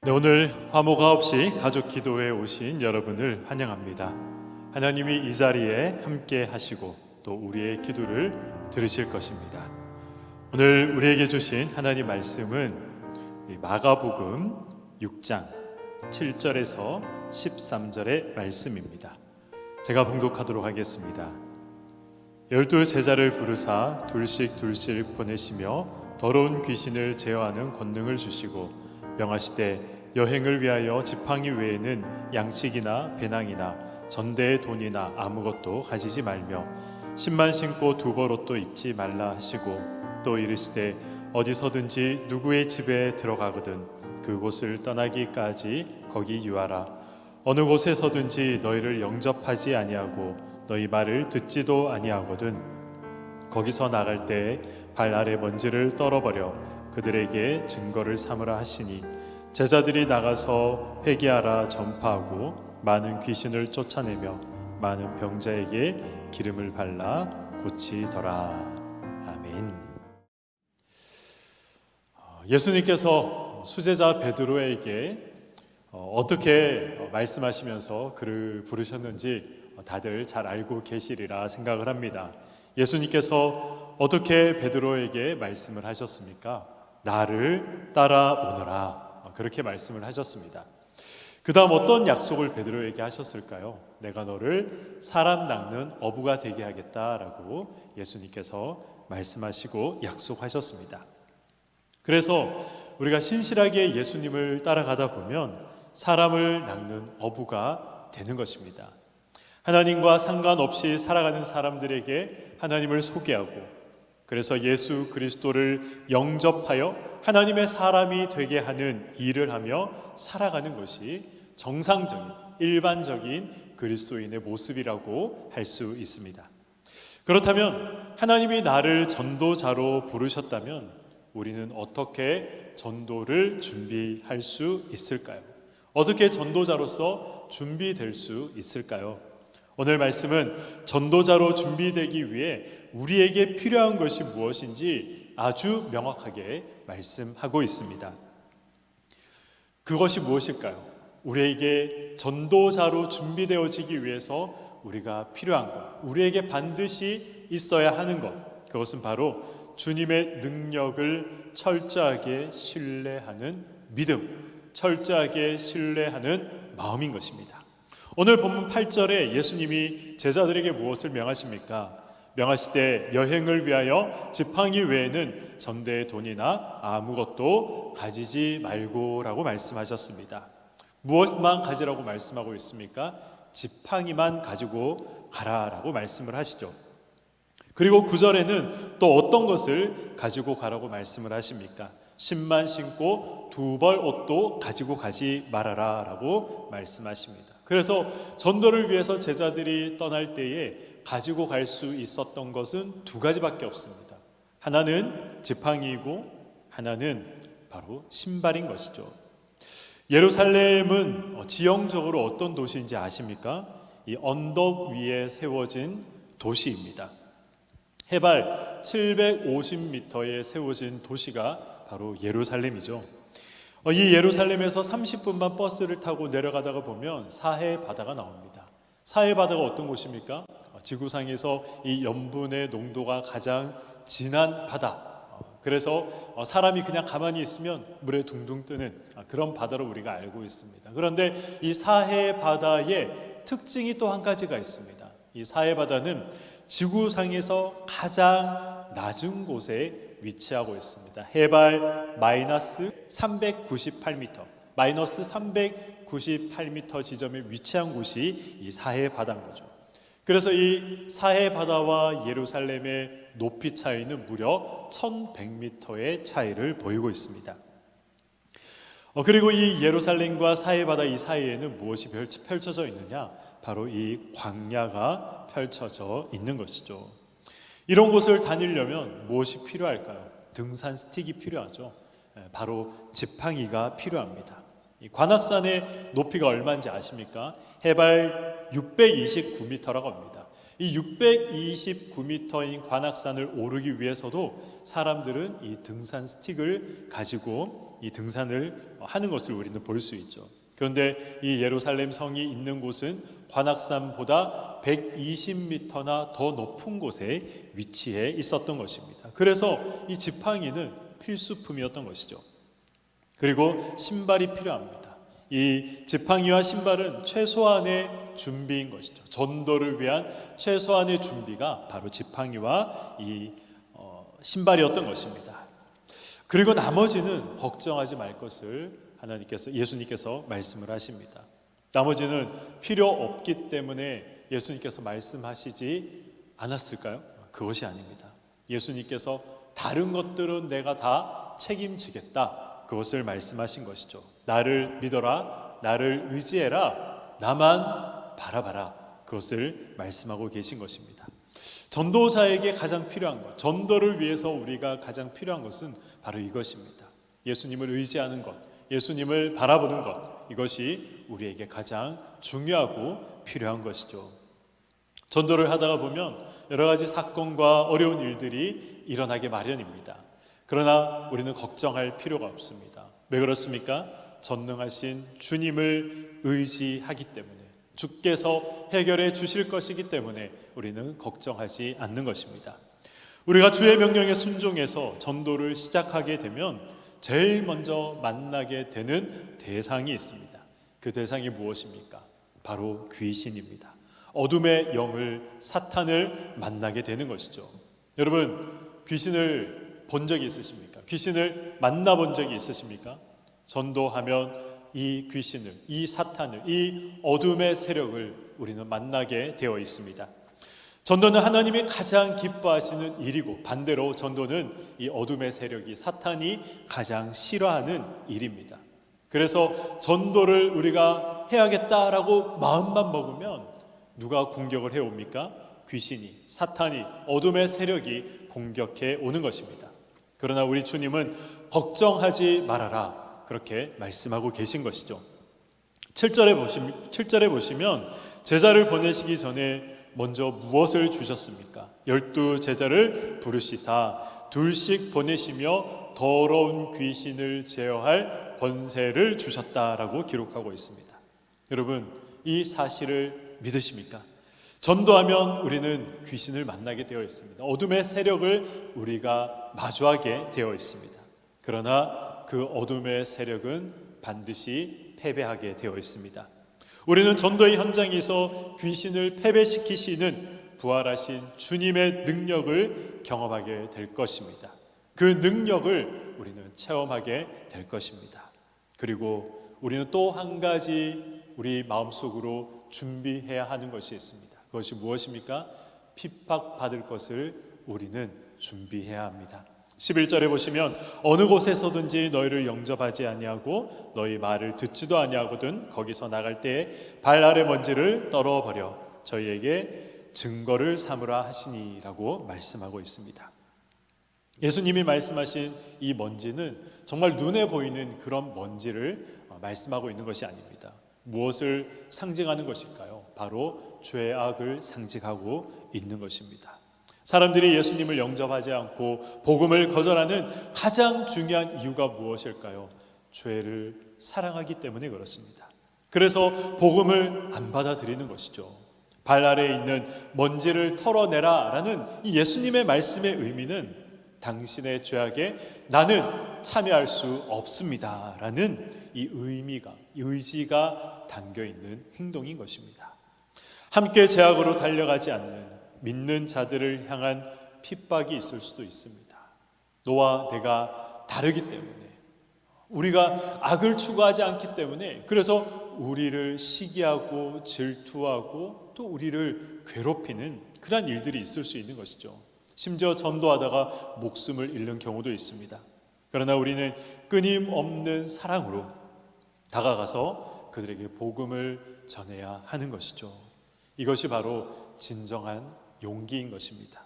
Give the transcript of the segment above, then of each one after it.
네, 오늘 화목아 없이 가족 기도회에 오신 여러분을 환영합니다. 하나님이 이 자리에 함께 하시고 또 우리의 기도를 들으실 것입니다. 오늘 우리에게 주신 하나님 말씀은 마가복음 6장 7절에서 13절의 말씀입니다. 제가 봉독하도록 하겠습니다. 12 제자를 부르사 둘씩 보내시며 더러운 귀신을 제어하는 권능을 주시고 명하시되 여행을 위하여 지팡이 외에는 양식이나 배낭이나 전대의 돈이나 아무것도 가지지 말며 신만 신고 두벌옷도 입지 말라 하시고 또 이르시되 어디서든지 누구의 집에 들어가거든 그곳을 떠나기까지 거기 유하라. 어느 곳에서든지 너희를 영접하지 아니하고 너희 말을 듣지도 아니하거든 거기서 나갈 때에 발 아래 먼지를 떨어버려 그들에게 증거를 삼으라 하시니 제자들이 나가서 회개하라 전파하고 많은 귀신을 쫓아내며 많은 병자에게 기름을 발라 고치더라. 아멘. 예수님께서 수제자 베드로에게 어떻게 말씀하시면서 그를 부르셨는지 다들 잘 알고 계시리라 생각을 합니다. 예수님께서 어떻게 베드로에게 말씀을 하셨습니까? 나를 따라오너라, 그렇게 말씀을 하셨습니다. 그 다음 어떤 약속을 베드로에게 하셨을까요? 내가 너를 사람 낚는 어부가 되게 하겠다라고 예수님께서 말씀하시고 약속하셨습니다. 그래서 우리가 신실하게 예수님을 따라가다 보면 사람을 낚는 어부가 되는 것입니다. 하나님과 상관없이 살아가는 사람들에게 하나님을 소개하고 그래서 예수 그리스도를 영접하여 하나님의 사람이 되게 하는 일을 하며 살아가는 것이 정상적인 일반적인 그리스도인의 모습이라고 할 수 있습니다. 그렇다면 하나님이 나를 전도자로 부르셨다면 우리는 어떻게 전도를 준비할 수 있을까요? 어떻게 전도자로서 준비될 수 있을까요? 오늘 말씀은 전도자로 준비되기 위해 우리에게 필요한 것이 무엇인지 아주 명확하게 말씀하고 있습니다. 그것이 무엇일까요? 우리에게 전도자로 준비되어지기 위해서 우리가 필요한 것, 우리에게 반드시 있어야 하는 것, 그것은 바로 주님의 능력을 철저하게 신뢰하는 믿음, 철저하게 신뢰하는 마음인 것입니다. 오늘 본문 8절에 예수님이 제자들에게 무엇을 명하십니까? 명하시되 여행을 위하여 지팡이 외에는 전대의 돈이나 아무것도 가지지 말고 라고 말씀하셨습니다. 무엇만 가지라고 말씀하고 있습니까? 지팡이만 가지고 가라라고 말씀을 하시죠. 그리고 9절에는 또 어떤 것을 가지고 가라고 말씀을 하십니까? 신만 신고 두 벌 옷도 가지고 가지 말아라 라고 말씀하십니다. 그래서 전도를 위해서 제자들이 떠날 때에 가지고 갈 수 있었던 것은 두 가지밖에 없습니다. 하나는 지팡이이고 하나는 바로 신발인 것이죠. 예루살렘은 지형적으로 어떤 도시인지 아십니까? 이 언덕 위에 세워진 도시입니다. 해발 750m에 세워진 도시가 바로 예루살렘이죠. 이 예루살렘에서 30분만 버스를 타고 내려가다가 보면 사해 바다가 나옵니다. 사해 바다가 어떤 곳입니까? 지구상에서 이 염분의 농도가 가장 진한 바다. 그래서 사람이 그냥 가만히 있으면 물에 둥둥 뜨는 그런 바다로 우리가 알고 있습니다. 그런데 이 사해 바다의 특징이 또 한 가지가 있습니다. 이 사해 바다는 지구상에서 가장 낮은 곳에 위치하고 있습니다. 해발 마이너스 398m, 마이너스 398m 지점에 위치한 곳이 이 사해 바다인 거죠. 그래서 이 사해 바다와 예루살렘의 높이 차이는 무려 1100m의 차이를 보이고 있습니다. 그리고 이 예루살렘과 사해 바다 이 사이에는 무엇이 펼쳐져 있느냐? 바로 이 광야가 펼쳐져 있는 것이죠. 이런 곳을 다니려면 무엇이 필요할까요? 등산 스틱이 필요하죠. 바로 지팡이가 필요합니다. 이 관악산의 높이가 얼마인지 아십니까? 해발 629m라고 합니다. 이 629m인 관악산을 오르기 위해서도 사람들은 이 등산 스틱을 가지고 이 등산을 하는 것을 우리는 볼 수 있죠. 그런데 이 예루살렘 성이 있는 곳은 관악산보다 120m나 더 높은 곳에 위치해 있었던 것입니다. 그래서 이 지팡이는 필수품이었던 것이죠. 그리고 신발이 필요합니다. 이 지팡이와 신발은 최소한의 준비인 것이죠. 전도를 위한 최소한의 준비가 바로 지팡이와 이 신발이었던 것입니다. 그리고 나머지는 걱정하지 말 것을 예수님께서 말씀을 하십니다. 나머지는 필요 없기 때문에 예수님께서 말씀하시지 않았을까요? 그것이 아닙니다. 예수님께서 다른 것들은 내가 다 책임지겠다, 그것을 말씀하신 것이죠. 나를 믿어라, 나를 의지해라, 나만 바라봐라, 그것을 말씀하고 계신 것입니다. 전도자에게 가장 필요한 것, 전도를 위해서 우리가 가장 필요한 것은 바로 이것입니다. 예수님을 의지하는 것, 예수님을 바라보는 것, 이것이 우리에게 가장 중요하고 필요한 것이죠. 전도를 하다가 보면 여러 가지 사건과 어려운 일들이 일어나게 마련입니다. 그러나 우리는 걱정할 필요가 없습니다. 왜 그렇습니까? 전능하신 주님을 의지하기 때문에, 주께서 해결해 주실 것이기 때문에 우리는 걱정하지 않는 것입니다. 우리가 주의 명령에 순종해서 전도를 시작하게 되면 제일 먼저 만나게 되는 대상이 있습니다. 그 대상이 무엇입니까? 바로 귀신입니다. 어둠의 영을, 사탄을 만나게 되는 것이죠. 여러분, 귀신을 본 적이 있으십니까? 귀신을 만나본 적이 있으십니까? 전도하면 이 귀신을, 이 사탄을, 이 어둠의 세력을 우리는 만나게 되어 있습니다. 전도는 하나님이 가장 기뻐하시는 일이고, 반대로 전도는 이 어둠의 세력이, 사탄이 가장 싫어하는 일입니다. 그래서 전도를 우리가 해야겠다라고 마음만 먹으면 누가 공격을 해옵니까? 귀신이, 사탄이, 어둠의 세력이 공격해 오는 것입니다. 그러나 우리 주님은 걱정하지 말아라, 그렇게 말씀하고 계신 것이죠. 7절에 보시면 제자를 보내시기 전에 먼저 무엇을 주셨습니까? 12 제자를 부르시사 둘씩 보내시며 더러운 귀신을 제어할 권세를 주셨다라고 기록하고 있습니다. 여러분, 이 사실을 믿으십니까? 전도하면 우리는 귀신을 만나게 되어 있습니다. 어둠의 세력을 우리가 마주하게 되어 있습니다. 그러나 그 어둠의 세력은 반드시 패배하게 되어 있습니다. 우리는 전도의 현장에서 귀신을 패배시키시는 부활하신 주님의 능력을 경험하게 될 것입니다. 그 능력을 우리는 체험하게 될 것입니다. 그리고 우리는 또 한 가지 우리 마음속으로 준비해야 하는 것이 있습니다. 그것이 무엇입니까? 핍박받을 것을 우리는 준비해야 합니다. 11절에 보시면 어느 곳에서든지 너희를 영접하지 아니하고 너희 말을 듣지도 아니하거든 거기서 나갈 때에 발 아래 먼지를 떨어버려 저희에게 증거를 삼으라 하시니라고 말씀하고 있습니다. 예수님이 말씀하신 이 먼지는 정말 눈에 보이는 그런 먼지를 말씀하고 있는 것이 아닙니다. 무엇을 상징하는 것일까요? 바로 죄악을 상징하고 있는 것입니다. 사람들이 예수님을 영접하지 않고 복음을 거절하는 가장 중요한 이유가 무엇일까요? 죄를 사랑하기 때문에 그렇습니다. 그래서 복음을 안 받아들이는 것이죠. 발 아래에 있는 먼지를 털어내라 라는 이 예수님의 말씀의 의미는 당신의 죄악에 나는 참여할 수 없습니다 라는 이 의미가, 의지가 담겨있는 행동인 것입니다. 함께 죄악으로 달려가지 않는 믿는 자들을 향한 핍박이 있을 수도 있습니다. 너와 내가 다르기 때문에, 우리가 악을 추구하지 않기 때문에, 그래서 우리를 시기하고 질투하고 또 우리를 괴롭히는 그런 일들이 있을 수 있는 것이죠. 심지어 전도하다가 목숨을 잃는 경우도 있습니다. 그러나 우리는 끊임없는 사랑으로 다가가서 그들에게 복음을 전해야 하는 것이죠. 이것이 바로 진정한 용기인 것입니다.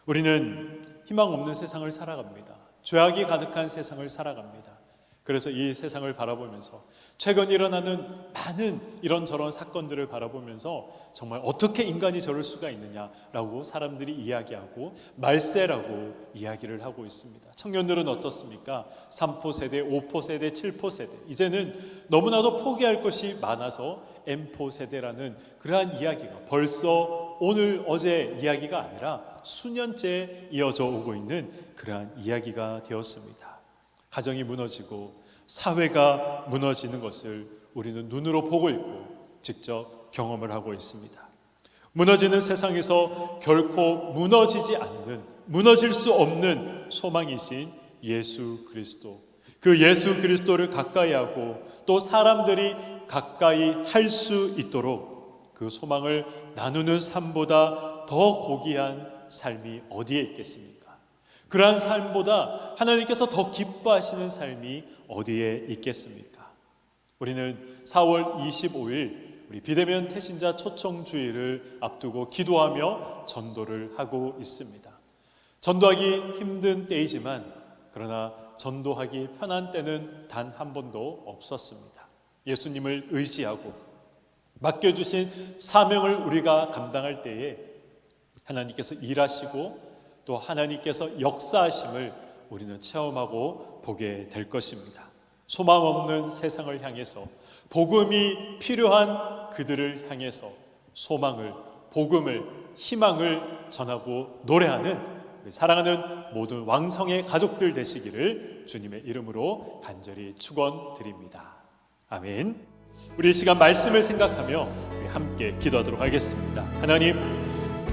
우리는 희망 없는 세상을 살아갑니다. 죄악이 가득한 세상을 살아갑니다. 그래서 이 세상을 바라보면서 최근 일어나는 많은 이런저런 사건들을 바라보면서 정말 어떻게 인간이 저럴 수가 있느냐라고 사람들이 이야기하고 말세라고 이야기를 하고 있습니다. 청년들은 어떻습니까? 3포 세대, 5포 세대, 7포 세대, 이제는 너무나도 포기할 것이 많아서 M포 세대라는 그러한 이야기가 벌써 오늘 어제 이야기가 아니라 수년째 이어져 오고 있는 그러한 이야기가 되었습니다. 가정이 무너지고 사회가 무너지는 것을 우리는 눈으로 보고 있고 직접 경험을 하고 있습니다. 무너지는 세상에서 결코 무너지지 않는, 무너질 수 없는 소망이신 예수 그리스도, 그 예수 그리스도를 가까이 하고 또 사람들이 가까이 할 수 있도록 그 소망을 나누는 삶보다 더 고귀한 삶이 어디에 있겠습니까? 그러한 삶보다 하나님께서 더 기뻐하시는 삶이 어디에 있겠습니까? 우리는 4월 25일 우리 비대면 태신자 초청주의를 앞두고 기도하며 전도를 하고 있습니다. 전도하기 힘든 때이지만 그러나 전도하기 편한 때는 단 한 번도 없었습니다. 예수님을 의지하고 맡겨주신 사명을 우리가 감당할 때에 하나님께서 일하시고 또 하나님께서 역사하심을 우리는 체험하고 보게 될 것입니다. 소망 없는 세상을 향해서 복음이 필요한 그들을 향해서 소망을, 복음을, 희망을 전하고 노래하는 사랑하는 모든 왕성의 가족들 되시기를 주님의 이름으로 간절히 축원드립니다. 아멘. 우리 이 시간 말씀을 생각하며 우리 함께 기도하도록 하겠습니다. 하나님,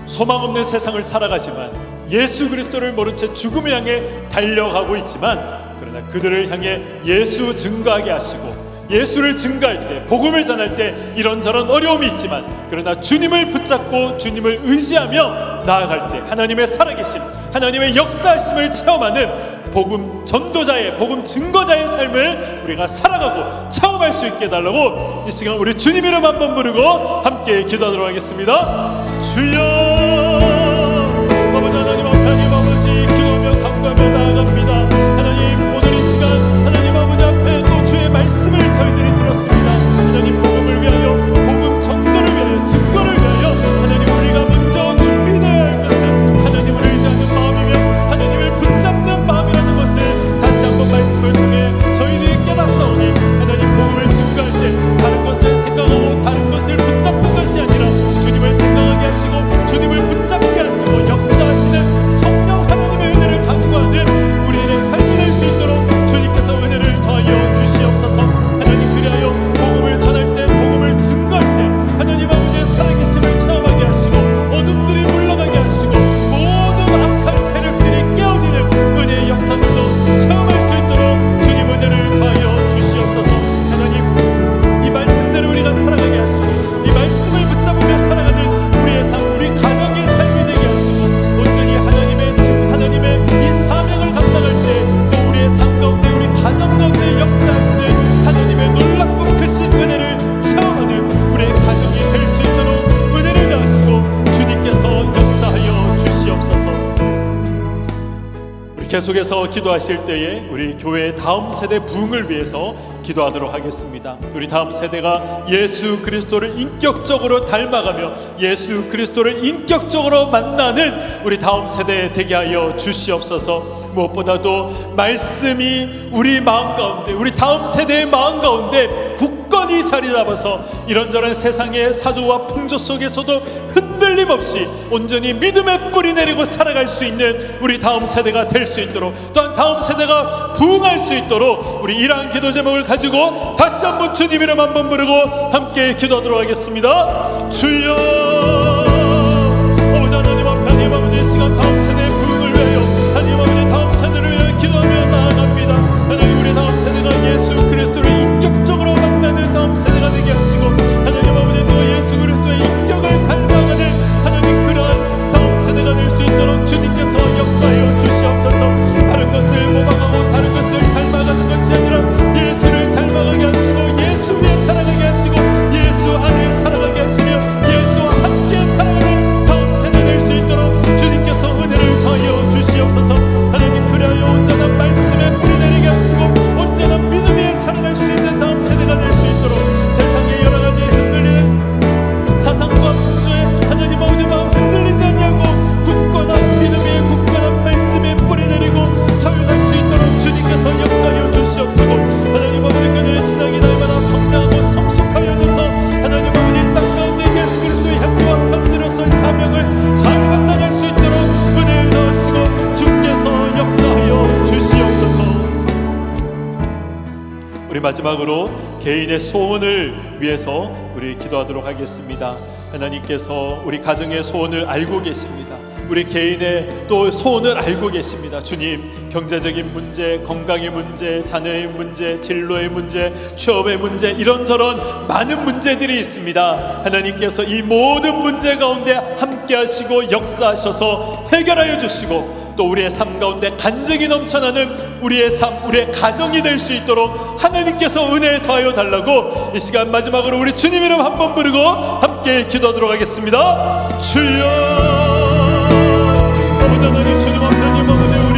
소망 없는 세상을 살아가지만 예수 그리스도를 모른 채 죽음을 향해 달려가고 있지만 그러나 그들을 향해 예수 증거하게 하시고 예수를 증거할 때, 복음을 전할 때 이런저런 어려움이 있지만 그러나 주님을 붙잡고 주님을 의지하며 나아갈 때 하나님의 살아계심, 하나님의 역사하심을 체험하는 복음 전도자의, 복음 증거자의 삶을 우리가 살아가고 체험할 수 있게 해달라고 이 시간 우리 주님 이름 한번 부르고 함께 기도하도록 하겠습니다. 주여, 아버지 하나님 앞에 하나님 아버지 기도하며 간구하며 나아갑니다. 하나님, 오늘 이 시간 하나님 아버지 앞에 또 주의 말씀을 저희들이 들었습니다. 하나님, 복음을 위하여, 복음 전도를 위하여, 증거를 위하여 하나님 우리가 먼저 준비되어야 할 것은 하나님을 의지하는 마음이며 하나님을 붙잡는 마음이라는 것을 다시 한번 말씀을 통해 저희들이 깨닫사오니 하나님, 복음을 증거할 때 다른 것을 생각하고 다른 것을 붙잡는 것이 아니라 주님을 생각하게 하시고 주님을 붙잡게 하시고 역사하시는 성령 하나님의 은혜를 간구하는 우리의 삶이 될 수 있도록 주님께서 은혜를 더하여 주시옵소서. 하나님, 그리하여 복음을 전할 때, 복음을 증거할 때 하나님 아버지의 살아계심을 체험하게 하시고 어둠들이 물러가게 하시고 모든 악한 세력들이 깨어지는 은혜의 역사들도 체험할 수 있도록 주님 은혜를 더하여 주시옵소서. 하나님, 이 말씀대로 우리가 살아가게 하시고 이 말씀을 붙잡으며 살아가는 우리의 삶, 우리 가정의 삶이 되게 하시고 온전히 하나님의 이 사명을 감당할 때 또 우리의 삶 가운데, 우리 가정 가운데 역사하시는 하나님의 놀랍고 크신 은혜를 체험하는 우리의 가정이 될 수 있도록 은혜를 더하시고 주님께서 역사하여 주시옵소서. 우리 계속해서 기도하실 때에 우리 교회의 다음 세대 부흥을 위해서 기도하도록 하겠습니다. 우리 다음 세대가 예수 그리스도를 인격적으로 닮아가며 예수 그리스도를 인격적으로 만나는 우리 다음 세대 되게 하여 주시옵소서. 무엇보다도 말씀이 우리 마음 가운데, 우리 다음 세대의 마음 가운데 굳건히 자리 잡아서 이런저런 세상의 사조와 풍조 속에서도 흔들림 없이 온전히 믿음의 뿌리 내리고 살아갈 수 있는 우리 다음 세대가 될 수 있도록, 또한 다음 세대가 부흥할 수 있도록 우리 이러한 기도 제목을 가지고 다시 한번 주님 이름 한번 부르고 함께 기도하도록 하겠습니다. 주여, 아버지 하나님 앞에 하나님 아버지 이 시간 다음 세대의 부흥을 위하여 하나님 아버지 다음 세대를 위하여 기도하며 나아갑니다. 하나님, 우리 다음 세대가 예수 그리스도를 인격적으로 만나는 다음 세대가 되게 하시고 하나님 아버지 또 예수 그리스도의 인격을 닮아가는 하나님 그러한 다음 세대가 될 수 있도록 주님께서 역사하여 주시옵소서. 다른 것을 모방하고 다른 것을 닮아가는 것이 아니라 예수를 닮아가게 하시고 예수 위에 살아가게 하시고 예수 안에 살아가게 하시며 예수와 함께 살아가는 다음 세대 될 수 있도록 주님께서 은혜를 더하여 주시옵소서. 하나님, 그리하여 온전한 말씀에 마지막으로 개인의 소원을 위해서 우리 기도하도록 하겠습니다. 하나님께서 우리 가정의 소원을 알고 계십니다. 우리 개인의 또 소원을 알고 계십니다. 주님, 경제적인 문제, 건강의 문제, 자녀의 문제, 진로의 문제, 취업의 문제, 이런저런 많은 문제들이 있습니다. 하나님께서 이 모든 문제 가운데 함께 하시고 역사하셔서 해결하여 주시고, 또 우리의 삶 가운데 간증이 넘쳐나는 우리의 삶, 우리의 가정이 될 수 있도록 하나님께서 은혜 더하여 달라고 이 시간 마지막으로 우리 주님 이름 한번 부르고 함께 기도하도록 하겠습니다. 주여, 아버지 하나님, 주님 앞에 우리